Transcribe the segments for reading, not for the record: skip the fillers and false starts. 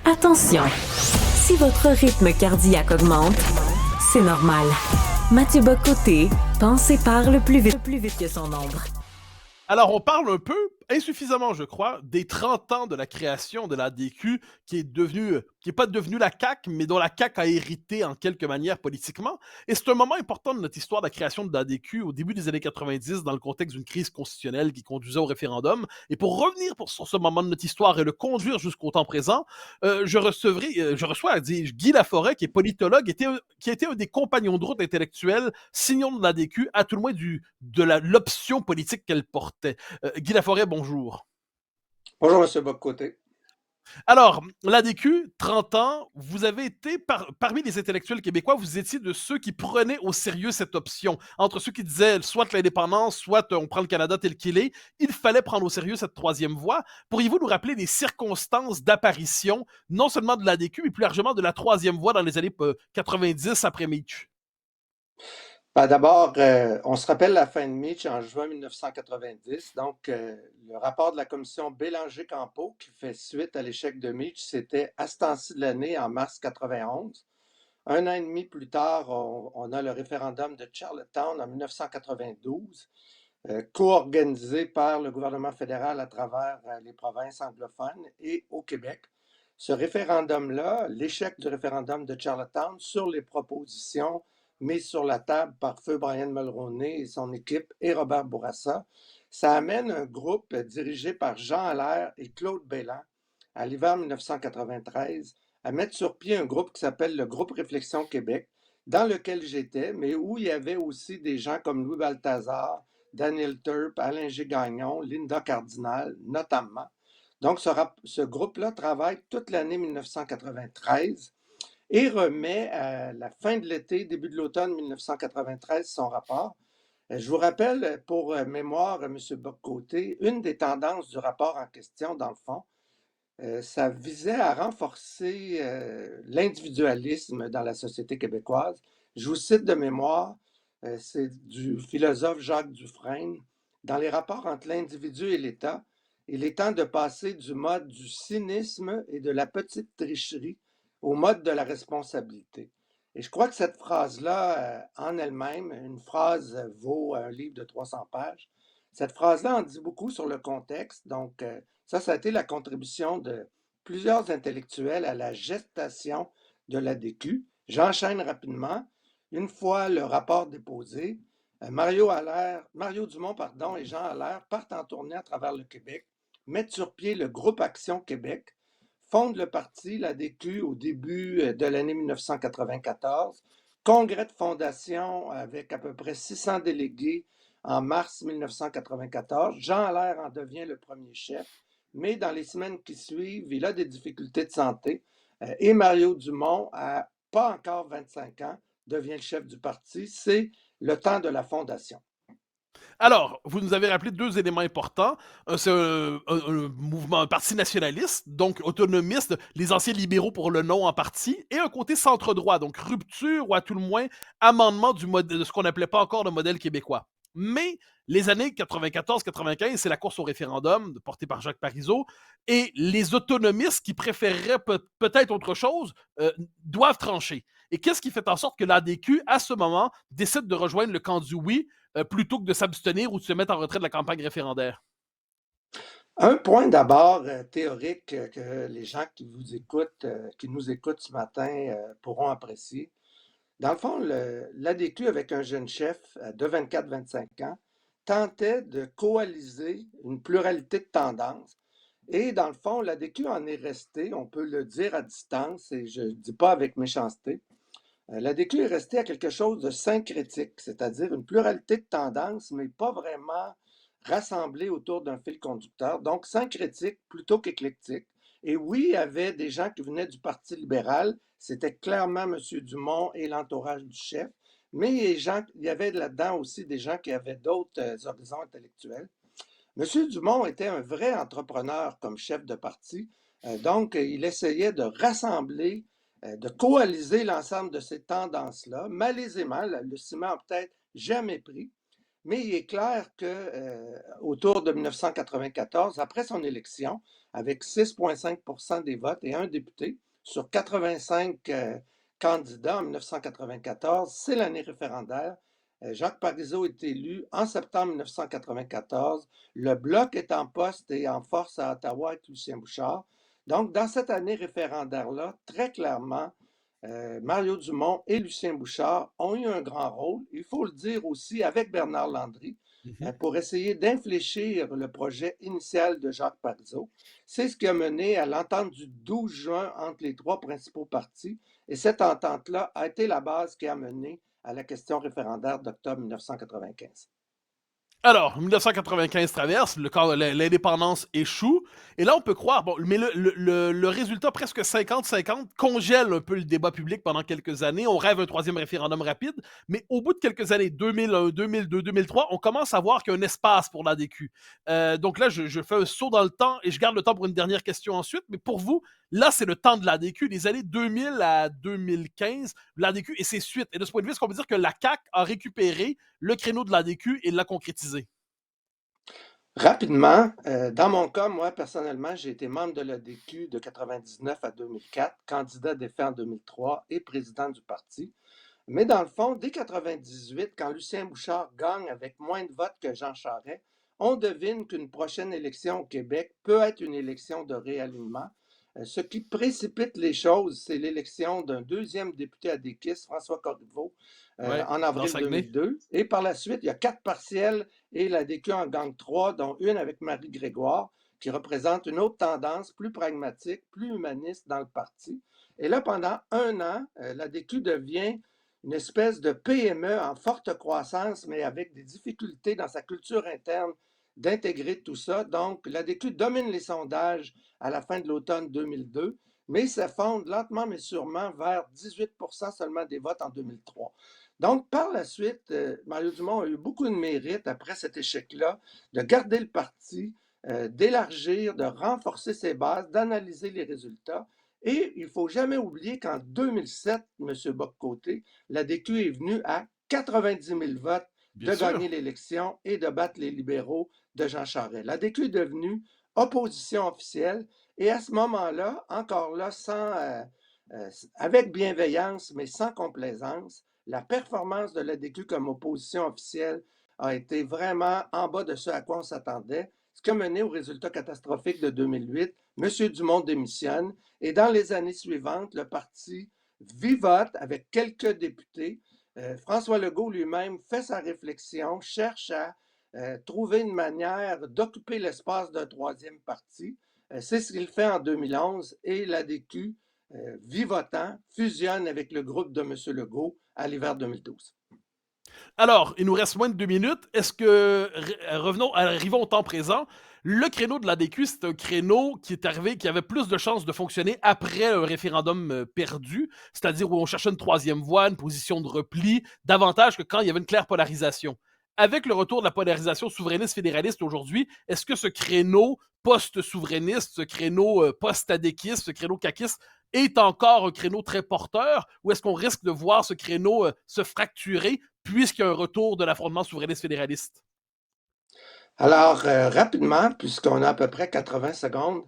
Attention, si votre rythme cardiaque augmente, c'est normal. Mathieu Bock-Côté pense et parle plus vite que son ombre. Alors, on parle un peu, insuffisamment, je crois, des 30 ans de la création de la DQ, qui est pas devenue la CAQ, mais dont la CAQ a hérité en quelque manière politiquement. Et c'est un moment important de notre histoire de la création de la DQ au début des années 90, dans le contexte d'une crise constitutionnelle qui conduisait au référendum. Et pour revenir sur ce moment de notre histoire et le conduire jusqu'au temps présent, je reçois Guy Laforêt, qui est politologue, qui a été un des compagnons de route intellectuels, signons de la DQ, à tout le moins l'option politique qu'elle portait. Guy Laforêt, bonjour. Bonjour, M. Bock-Côté. Alors, l'ADQ, 30 ans, vous avez été, parmi les intellectuels québécois, vous étiez de ceux qui prenaient au sérieux cette option. Entre ceux qui disaient soit l'indépendance, soit on prend le Canada tel qu'il est, il fallait prendre au sérieux cette troisième voie. Pourriez-vous nous rappeler les circonstances d'apparition, non seulement de l'ADQ, mais plus largement de la troisième voie dans les années 90 après Mitch? D'abord, on se rappelle la fin de Mitch en juin 1990. Donc, le rapport de la commission Bélanger-Campeau, qui fait suite à l'échec de Mitch, c'était à ce temps-ci de l'année, en mars 91. Un an et demi plus tard, on a le référendum de Charlottetown en 1992, co-organisé par le gouvernement fédéral à travers les provinces anglophones et au Québec. Ce référendum-là, l'échec du référendum de Charlottetown sur les propositions mises sur la table par feu Brian Mulroney et son équipe et Robert Bourassa, ça amène un groupe dirigé par Jean Allaire et Claude Bélan à l'hiver 1993 à mettre sur pied un groupe qui s'appelle le Groupe Réflexion Québec, dans lequel j'étais, mais où il y avait aussi des gens comme Louis Balthazar, Daniel Turp, Alain G. Gagnon, Linda Cardinal, notamment. Donc, ce groupe-là travaille toute l'année 1993 et remet à la fin de l'été, début de l'automne 1993, son rapport. Je vous rappelle, pour mémoire, M. Bock-Côté, une des tendances du rapport en question, dans le fond, ça visait à renforcer l'individualisme dans la société québécoise. Je vous cite de mémoire, c'est du philosophe Jacques Dufresne. Dans les rapports entre l'individu et l'État, il est temps de passer du mode du cynisme et de la petite tricherie au mode de la responsabilité. Et je crois que cette phrase-là, en elle-même, une phrase vaut un livre de 300 pages. Cette phrase-là en dit beaucoup sur le contexte. Donc, ça a été la contribution de plusieurs intellectuels à la gestation de la DQ. J'enchaîne rapidement. Une fois le rapport déposé, Mario Dumont et Jean Allaire partent en tournée à travers le Québec, mettent sur pied le groupe Action Québec, fondent le parti, la DQ, au début de l'année 1994, congrès de fondation avec à peu près 600 délégués en mars 1994. Jean Allaire en devient le premier chef, mais dans les semaines qui suivent, il a des difficultés de santé et Mario Dumont, à pas encore 25 ans, devient le chef du parti. C'est le temps de la fondation. Alors, vous nous avez rappelé deux éléments importants. C'est un mouvement, un parti nationaliste, donc autonomiste, les anciens libéraux pour le nom en partie, et un côté centre-droit, donc rupture ou à tout le moins amendement de ce qu'on n'appelait pas encore le modèle québécois. Mais les années 94-95, c'est la course au référendum portée par Jacques Parizeau, et les autonomistes qui préféreraient peut-être autre chose doivent trancher. Et qu'est-ce qui fait en sorte que l'ADQ, à ce moment, décide de rejoindre le camp du oui plutôt que de s'abstenir ou de se mettre en retrait de la campagne référendaire? Un point d'abord théorique que les gens qui nous écoutent ce matin pourront apprécier. Dans le fond, l'ADQ, avec un jeune chef de 24-25 ans, tentait de coaliser une pluralité de tendances. Et dans le fond, l'ADQ en est resté, on peut le dire à distance, et je ne dis pas avec méchanceté, l'ADQ est resté à quelque chose de syncrétique, c'est-à-dire une pluralité de tendances, mais pas vraiment rassemblée autour d'un fil conducteur. Donc, syncrétique plutôt qu'éclectique. Et oui, il y avait des gens qui venaient du Parti libéral, c'était clairement M. Dumont et l'entourage du chef, mais il y avait là-dedans aussi des gens qui avaient d'autres horizons intellectuels. M. Dumont était un vrai entrepreneur comme chef de parti, donc il essayait de rassembler, de coaliser l'ensemble de ces tendances-là. Malaisément, le ciment n'a peut-être jamais pris, Mais il est clair que autour de 1994, après son élection, avec 6,5 % des votes et un député sur 85 candidats en 1994, c'est l'année référendaire. Jacques Parizeau est élu en septembre 1994. Le Bloc est en poste et en force à Ottawa avec Lucien Bouchard. Donc, dans cette année référendaire-là, très clairement, Mario Dumont et Lucien Bouchard ont eu un grand rôle, il faut le dire aussi avec Bernard Landry, pour essayer d'infléchir le projet initial de Jacques Parizeau. C'est ce qui a mené à l'entente du 12 juin entre les trois principaux partis, et cette entente-là a été la base qui a mené à la question référendaire d'octobre 1995. Alors, 1995 traverse, l'indépendance échoue, et là on peut croire, bon, mais le résultat presque 50-50 congèle un peu le débat public pendant quelques années, on rêve un troisième référendum rapide, mais au bout de quelques années, 2001, 2002, 2003, on commence à voir qu'il y a un espace pour l'ADQ. Donc là, je fais un saut dans le temps, et je garde le temps pour une dernière question ensuite, mais pour vous, là c'est le temps de l'ADQ, les années 2000 à 2015, l'ADQ et ses suites, et de ce point de vue, est-ce qu'on peut dire que la CAQ a récupéré le créneau de l'ADQ et l'a concrétisé? Rapidement, dans mon cas, moi, personnellement, j'ai été membre de l'ADQ de 99 à 2004, candidat défait en 2003 et président du parti. Mais dans le fond, dès 98, quand Lucien Bouchard gagne avec moins de votes que Jean Charest, on devine qu'une prochaine élection au Québec peut être une élection de réalignement. Ce qui précipite les choses, c'est l'élection d'un deuxième député adéquiste, François Corriveau, Ouais, en dans avril Saguenay. 2002. Et par la suite, il y a 4 partiels et l'ADQ en gagne 3, dont une avec Marie Grégoire, qui représente une autre tendance plus pragmatique, plus humaniste dans le parti. Et là, pendant un an, l'ADQ devient une espèce de PME en forte croissance, mais avec des difficultés dans sa culture interne d'intégrer tout ça. Donc, l'ADQ domine les sondages à la fin de l'automne 2002, mais s'effondre lentement mais sûrement vers 18% seulement des votes en 2003. Donc, par la suite, Mario Dumont a eu beaucoup de mérite après cet échec-là de garder le parti, d'élargir, de renforcer ses bases, d'analyser les résultats. Et il ne faut jamais oublier qu'en 2007, M. Boccoté, l'ADQ est venu à 90 000 votes Bien de sûr. gagner l'élection et de battre les libéraux de Jean Charest. L'ADQ est devenue opposition officielle et à ce moment-là, encore là, avec bienveillance, mais sans complaisance, la performance de l'ADQ comme opposition officielle a été vraiment en bas de ce à quoi on s'attendait, ce qui a mené au résultat catastrophique de 2008. M. Dumont démissionne et dans les années suivantes, le parti vivote avec quelques députés. François Legault lui-même fait sa réflexion, cherche à trouver une manière d'occuper l'espace d'un troisième parti. C'est ce qu'il fait en 2011 et l'ADQ, vivotant, fusionne avec le groupe de M. Legault à l'hiver 2012. Alors, il nous reste moins de 2 minutes. Est-ce que, arrivons au temps présent. Le créneau de l'ADQ, c'est un créneau qui est arrivé, qui avait plus de chances de fonctionner après un référendum perdu, c'est-à-dire où on cherchait une troisième voie, une position de repli, davantage que quand il y avait une claire polarisation. Avec le retour de la polarisation souverainiste-fédéraliste aujourd'hui, est-ce que ce créneau post-souverainiste, ce créneau post-adéquiste, ce créneau caquiste, est encore un créneau très porteur, ou est-ce qu'on risque de voir ce créneau se fracturer puisqu'il y a un retour de l'affrontement souverainiste-fédéraliste? Alors, rapidement, puisqu'on a à peu près 80 secondes,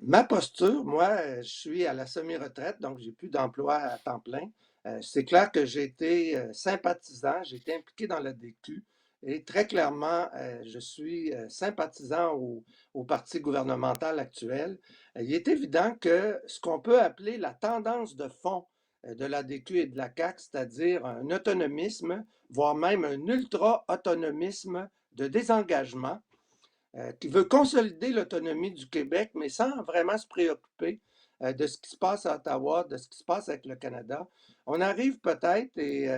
ma posture, moi, je suis à la semi-retraite, donc j'ai plus d'emploi à temps plein. C'est clair que j'ai été sympathisant, j'ai été impliqué dans la DQ et très clairement, je suis sympathisant au parti gouvernemental actuel. Il est évident que ce qu'on peut appeler la tendance de fond de la DQ et de la CAQ, c'est-à-dire un autonomisme, voire même un ultra-autonomisme de désengagement, qui veut consolider l'autonomie du Québec, mais sans vraiment se préoccuper de ce qui se passe à Ottawa, de ce qui se passe avec le Canada. On arrive peut-être, et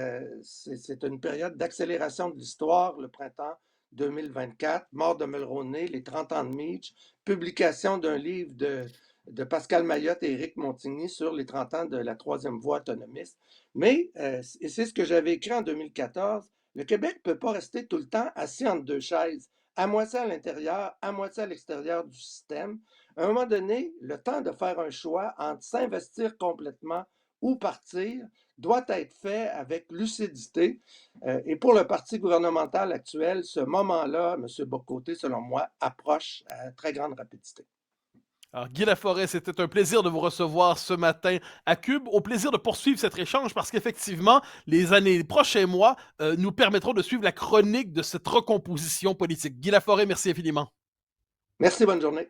c'est une période d'accélération de l'histoire, le printemps 2024, mort de Mulroney, les 30 ans de Meach, publication d'un livre de Pascal Mayotte et Éric Montigny sur les 30 ans de la troisième voie autonomiste. Mais, et c'est ce que j'avais écrit en 2014, le Québec ne peut pas rester tout le temps assis entre deux chaises, à moitié à l'intérieur, à moitié à l'extérieur du système. À un moment donné, le temps de faire un choix entre s'investir complètement où partir doit être fait avec lucidité. Et pour le parti gouvernemental actuel, ce moment-là, M. Bock-Côté, selon moi, approche à très grande rapidité. Alors, Guy Laforêt, c'était un plaisir de vous recevoir ce matin à Cube. Au plaisir de poursuivre cet échange parce qu'effectivement, les prochains mois nous permettront de suivre la chronique de cette recomposition politique. Guy Laforêt, merci infiniment. Merci, bonne journée.